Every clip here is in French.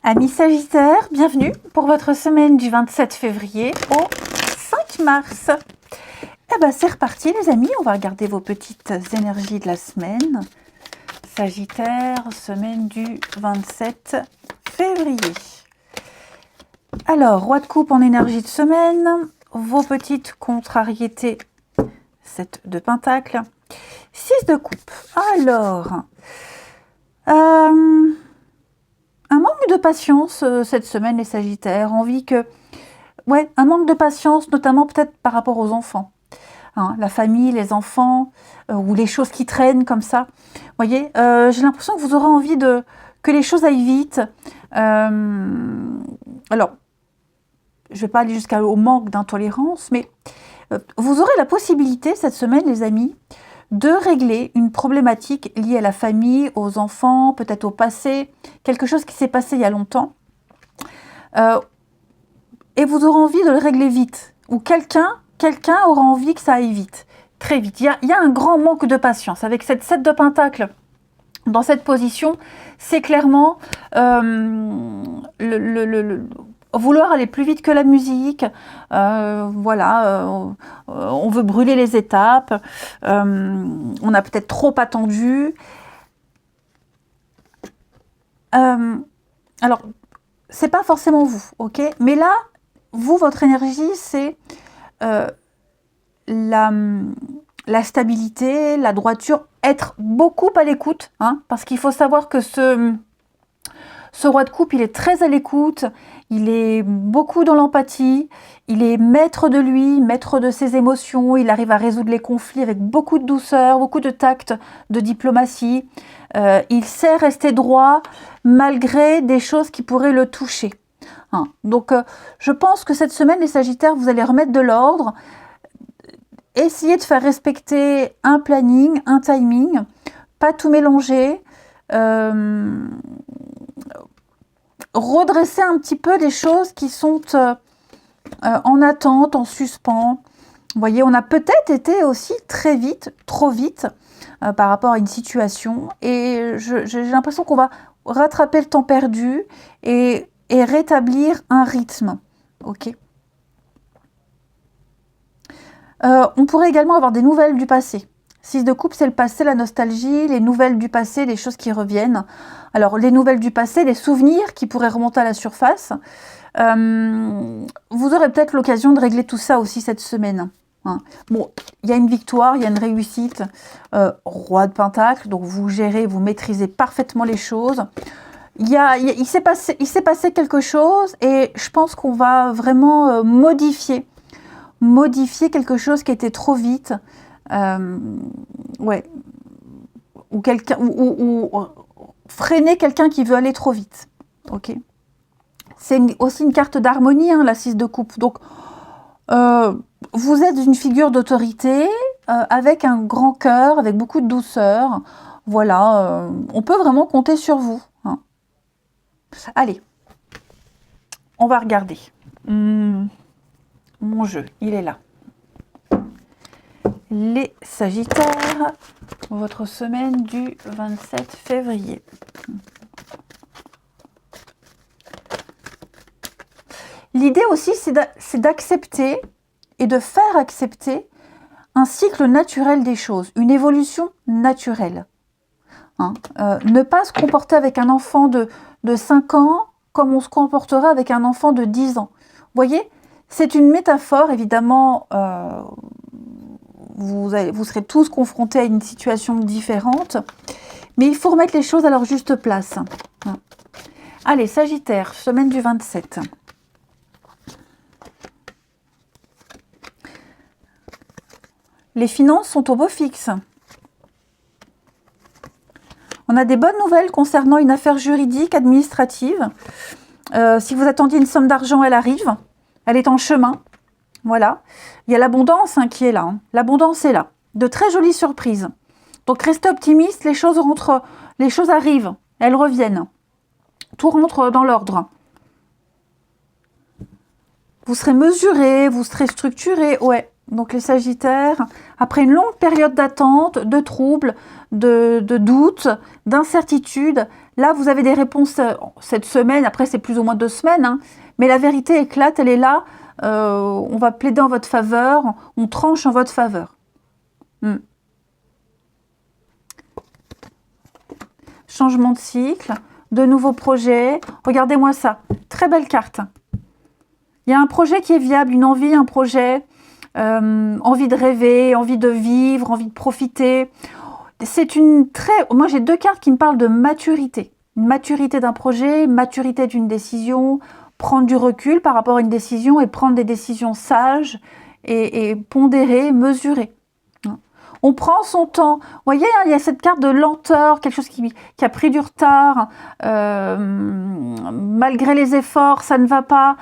Amis Sagittaires, bienvenue pour votre semaine du 27 février au 5 mars. Eh ben c'est reparti les amis, on va regarder vos petites énergies de la semaine. Sagittaire, semaine du 27 février. Alors, roi de coupe en énergie de semaine, vos petites contrariétés, 7 de pentacle, 6 de coupe. Alors, un manque de patience cette semaine les Sagittaires, un manque de patience notamment peut-être par rapport aux enfants. Hein, la famille, les enfants, ou les choses qui traînent comme ça. Vous voyez, j'ai l'impression que vous aurez envie que les choses aillent vite. Alors, je ne vais pas aller jusqu'au manque d'intolérance, mais vous aurez la possibilité cette semaine, les amis, de régler une problématique liée à la famille, aux enfants, peut-être au passé, quelque chose qui s'est passé il y a longtemps. Et vous aurez envie de le régler vite. Ou quelqu'un aura envie que ça aille vite, très vite. Il y a un grand manque de patience. Avec cette 7 de pentacle dans cette position, c'est clairement vouloir aller plus vite que la musique. On veut brûler les étapes. On a peut-être trop attendu. Alors, c'est pas forcément vous, ok? Mais là, vous, votre énergie, c'est la stabilité, la droiture, être beaucoup à l'écoute, hein, parce qu'il faut savoir que ce roi de coupe, il est très à l'écoute, il est beaucoup dans l'empathie, il est maître de lui, maître de ses émotions, il arrive à résoudre les conflits avec beaucoup de douceur, beaucoup de tact, de diplomatie. Il sait rester droit malgré des choses qui pourraient le toucher. Hein. Donc, je pense que cette semaine, les Sagittaires, vous allez remettre de l'ordre, essayer de faire respecter un planning, un timing, pas tout mélanger, redresser un petit peu des choses qui sont en attente, en suspens. Vous voyez, on a peut-être été aussi très vite, trop vite, par rapport à une situation, et j'ai l'impression qu'on va rattraper le temps perdu et rétablir un rythme. Ok. On pourrait également avoir des nouvelles du passé. 6 de coupe, c'est le passé, la nostalgie, les nouvelles du passé, les choses qui reviennent. Alors, les nouvelles du passé, les souvenirs qui pourraient remonter à la surface. Vous aurez peut-être l'occasion de régler tout ça aussi cette semaine. Hein. Bon, il y a une victoire, il y a une réussite. Roi de pentacle, donc vous gérez, vous maîtrisez parfaitement les choses. Il s'est passé quelque chose et je pense qu'on va vraiment modifier quelque chose qui était trop vite, ou freiner quelqu'un qui veut aller trop vite. Ok. C'est aussi une carte d'harmonie, hein, la 6 de coupe. Donc, vous êtes une figure d'autorité avec un grand cœur, avec beaucoup de douceur. Voilà, on peut vraiment compter sur vous. Hein. Allez, on va regarder. Mon jeu, il est là. Les Sagittaires, votre semaine du 27 février. L'idée aussi, c'est d'accepter et de faire accepter un cycle naturel des choses, une évolution naturelle. Hein, ne pas se comporter avec un enfant de 5 ans comme on se comporterait avec un enfant de 10 ans. Vous voyez ? C'est une métaphore, évidemment, vous serez tous confrontés à une situation différente, mais il faut remettre les choses à leur juste place. Allez, Sagittaire, semaine du 27. Les finances sont au beau fixe. On a des bonnes nouvelles concernant une affaire juridique, administrative. Si vous attendiez une somme d'argent, elle arrive. Elle est en chemin, voilà. Il y a l'abondance qui est là. Hein. L'abondance est là. De très jolies surprises. Donc, restez optimiste, les choses arrivent, elles reviennent. Tout rentre dans l'ordre. Vous serez mesuré, vous serez structuré, ouais. Donc, les Sagittaires, après une longue période d'attente, de troubles, de doutes, d'incertitudes, Là, vous avez des réponses cette semaine. Après, c'est plus ou moins 2 semaines. Hein, mais la vérité éclate, elle est là. On va plaider en votre faveur. On tranche en votre faveur. Changement de cycle, de nouveaux projets. Regardez-moi ça. Très belle carte. Il y a un projet qui est viable, une envie, un projet. Envie de rêver, envie de vivre, envie de profiter. C'est une très... Moi, j'ai 2 cartes qui me parlent de maturité. Une maturité d'un projet, maturité d'une décision, prendre du recul par rapport à une décision et prendre des décisions sages et pondérées, mesurées. On prend son temps. Vous voyez, hein, il y a cette carte de lenteur, quelque chose qui a pris du retard. Malgré les efforts, ça ne va pas.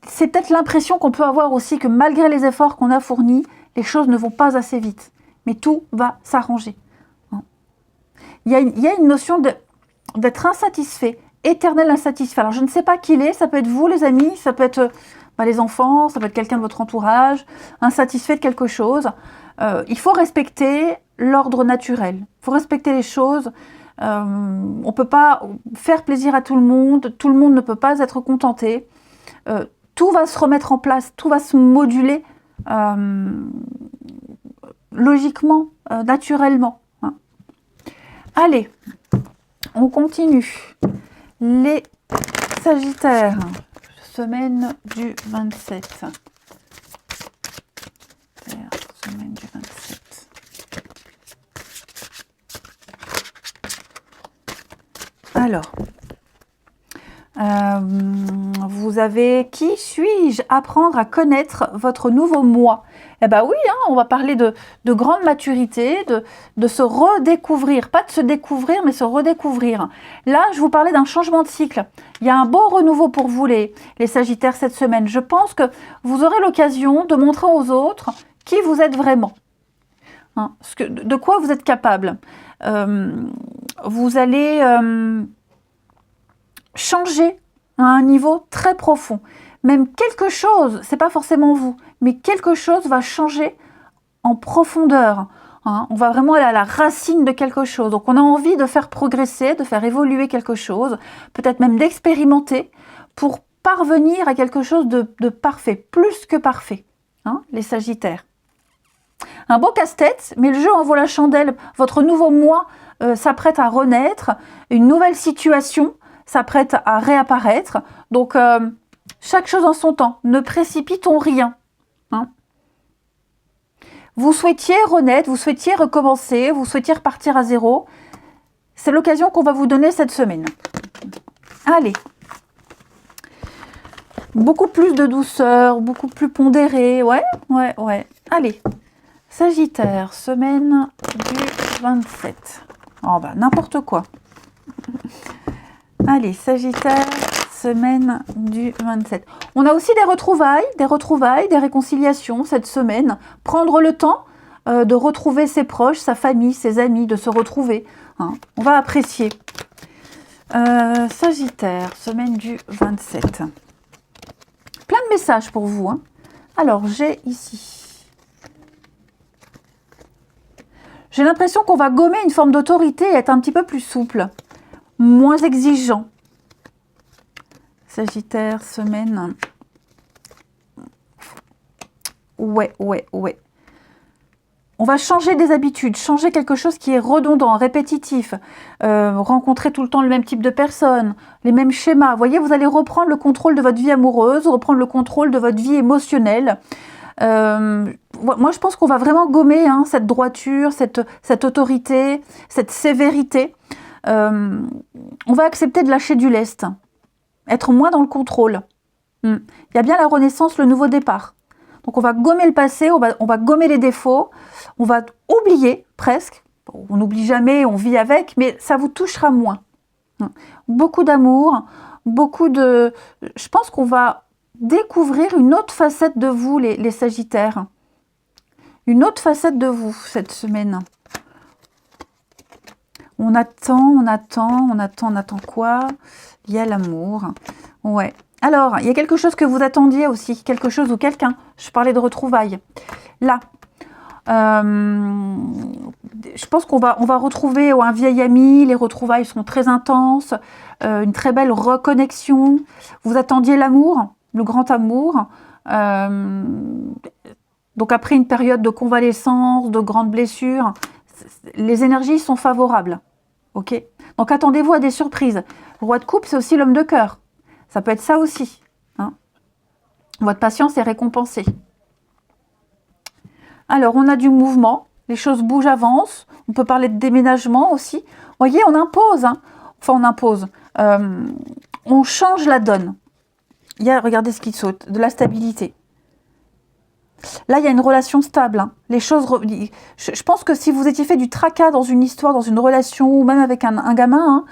C'est peut-être l'impression qu'on peut avoir aussi que malgré les efforts qu'on a fournis, les choses ne vont pas assez vite. Mais tout va s'arranger. Il y a une notion d'être insatisfait, éternel insatisfait. Alors je ne sais pas qui il est, ça peut être vous les amis, ça peut être les enfants, ça peut être quelqu'un de votre entourage, insatisfait de quelque chose. Il faut respecter l'ordre naturel, il faut respecter les choses. On ne peut pas faire plaisir à tout le monde ne peut pas être contenté. Tout va se remettre en place, tout va se moduler logiquement, naturellement. Hein. Allez, on continue. Les Sagittaires, semaine du 27. Semaine du 27. Alors, vous avez « Qui suis-je » Apprendre à connaître votre nouveau moi. Eh bien oui, hein, on va parler de grande maturité, de se redécouvrir. Pas de se découvrir, mais se redécouvrir. Là, je vous parlais d'un changement de cycle. Il y a un beau renouveau pour vous, les Sagittaires, cette semaine. Je pense que vous aurez l'occasion de montrer aux autres qui vous êtes vraiment. Hein, de quoi vous êtes capable. Vous allez changer à un niveau très profond. Même quelque chose, c'est pas forcément vous, mais quelque chose va changer en profondeur. Hein. On va vraiment aller à la racine de quelque chose. Donc on a envie de faire progresser, de faire évoluer quelque chose, peut-être même d'expérimenter pour parvenir à quelque chose de parfait, plus que parfait. Hein, les Sagittaires. Un beau casse-tête, mais le jeu en vaut la chandelle. Votre nouveau moi s'apprête à renaître, une nouvelle situation s'apprête à réapparaître. Donc, chaque chose en son temps. Ne précipitons rien. Hein. Vous souhaitiez renaître, vous souhaitiez recommencer, vous souhaitiez repartir à zéro. C'est l'occasion qu'on va vous donner cette semaine. Allez. Beaucoup plus de douceur, beaucoup plus pondéré. Ouais. Allez. Sagittaire, semaine du 27. Oh bah, n'importe quoi. Allez, Sagittaire, semaine du 27. On a aussi des réconciliations cette semaine. Prendre le temps de retrouver ses proches, sa famille, ses amis, de se retrouver. Hein. On va apprécier. Sagittaire, semaine du 27. Plein de messages pour vous. Hein. Alors, j'ai ici. J'ai l'impression qu'on va gommer une forme d'autorité et être un petit peu plus souple. Moins exigeant. Sagittaire, semaine. Ouais. On va changer des habitudes, changer quelque chose qui est redondant, répétitif. Rencontrer tout le temps le même type de personnes, les mêmes schémas. Vous voyez, vous allez reprendre le contrôle de votre vie amoureuse, reprendre le contrôle de votre vie émotionnelle. Moi, je pense qu'on va vraiment gommer cette droiture, cette autorité, cette sévérité. On va accepter de lâcher du lest, être moins dans le contrôle. Il y a bien la renaissance, le nouveau départ. Donc on va gommer le passé, on va gommer les défauts, on va oublier presque. On n'oublie jamais, on vit avec, mais ça vous touchera moins. Beaucoup d'amour, je pense qu'on va découvrir une autre facette de vous, les Sagittaires. Une autre facette de vous cette semaine. On attend quoi? Il y a l'amour. Ouais. Alors, il y a quelque chose que vous attendiez aussi, quelque chose ou quelqu'un. Je parlais de retrouvailles. Là, Je pense on va retrouver un vieil ami, les retrouvailles sont très intenses, une très belle reconnexion. Vous attendiez l'amour, le grand amour. Donc après une période de convalescence, de grandes blessures, les énergies sont favorables. Ok. Donc attendez-vous à des surprises. Le roi de coupe, c'est aussi l'homme de cœur. Ça peut être ça aussi. Hein. Votre patience est récompensée. Alors, on a du mouvement. Les choses bougent, avancent. On peut parler de déménagement aussi. Vous voyez, on impose. Hein. Enfin, on impose. On change la donne. Il y a, regardez ce qui saute, de la stabilité. Là, il y a une relation stable. Hein. Les choses, je pense que si vous étiez fait du tracas dans une histoire, dans une relation, ou même avec un gamin, hein,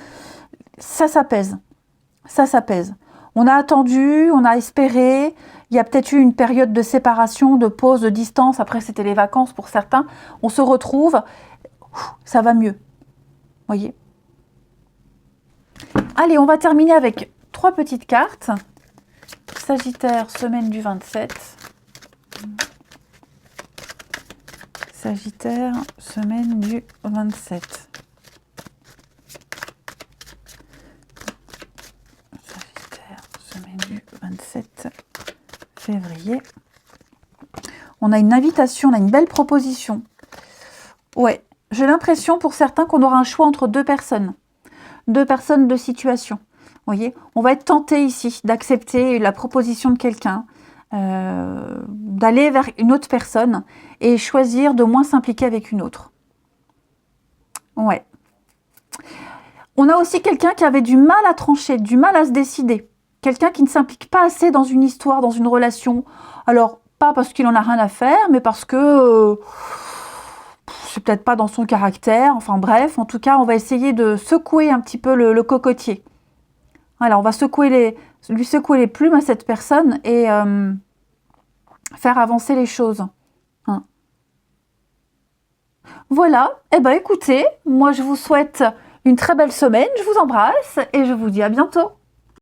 ça s'apaise. Ça s'apaise. On a attendu, on a espéré. Il y a peut-être eu une période de séparation, de pause, de distance. Après, c'était les vacances pour certains. On se retrouve. Ça va mieux. Voyez. Allez, on va terminer avec 3 petites cartes. Sagittaire, semaine du 27. Sagittaire, semaine du 27. Sagittaire, semaine du 27 février. On a une invitation, on a une belle proposition. Ouais, j'ai l'impression pour certains qu'on aura un choix entre 2 personnes. 2 personnes de situation. Vous voyez, on va être tenté ici d'accepter la proposition de quelqu'un, d'aller vers une autre personne et choisir de moins s'impliquer avec une autre. Ouais. On a aussi quelqu'un qui avait du mal à trancher, du mal à se décider. Quelqu'un qui ne s'implique pas assez dans une histoire, dans une relation. Alors, pas parce qu'il en a rien à faire, mais parce que c'est peut-être pas dans son caractère. Enfin bref, en tout cas, on va essayer de secouer un petit peu le cocotier. Voilà, on va lui secouer les plumes à cette personne et faire avancer les choses. Hein. Voilà, eh ben écoutez, moi je vous souhaite une très belle semaine, je vous embrasse et je vous dis à bientôt.